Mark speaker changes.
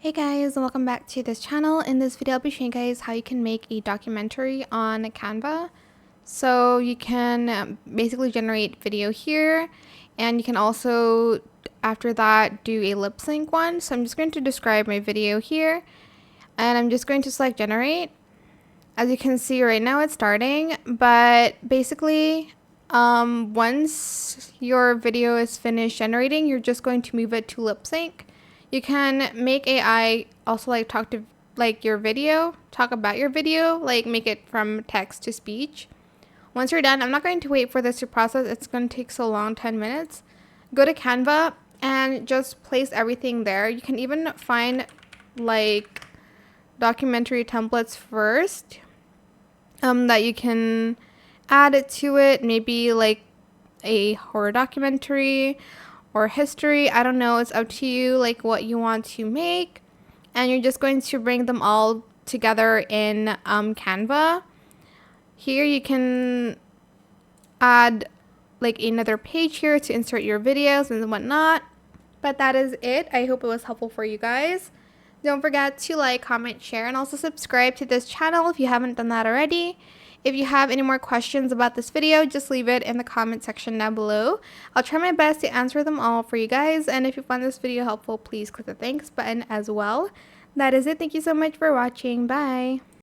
Speaker 1: Hey guys, and welcome back to this channel. In this video, I'll be showing you guys how you can make a documentary on Canva. So you can basically generate video here, and you can also, after that, do a lip sync one. So I'm just going to describe my video here, and I'm just going to select generate. As you can see right now, it's starting, but basically, once your video is finished generating, you're just going to move it to lip sync. You can make AI also talk about your video, like make it from text to speech. Once you're done, I'm not going to wait for this to process. It's going to take so long, 10 minutes. Go to Canva and just place everything there. You can even find documentary templates first that you can add it to it, maybe like a horror documentary or history. I don't know, it's up to you what you want to make, and you're just going to bring them all together in Canva. Here you can add another page here to insert your videos and whatnot, but that is it. I hope it was helpful for you guys. Don't forget to like, comment, share, and also subscribe to this channel if you haven't done that already. If you have any more questions about this video, just leave it in the comment section down below. I'll try my best to answer them all for you guys. And if you found this video helpful, please click the thanks button as well. That is it. Thank you so much for watching. Bye.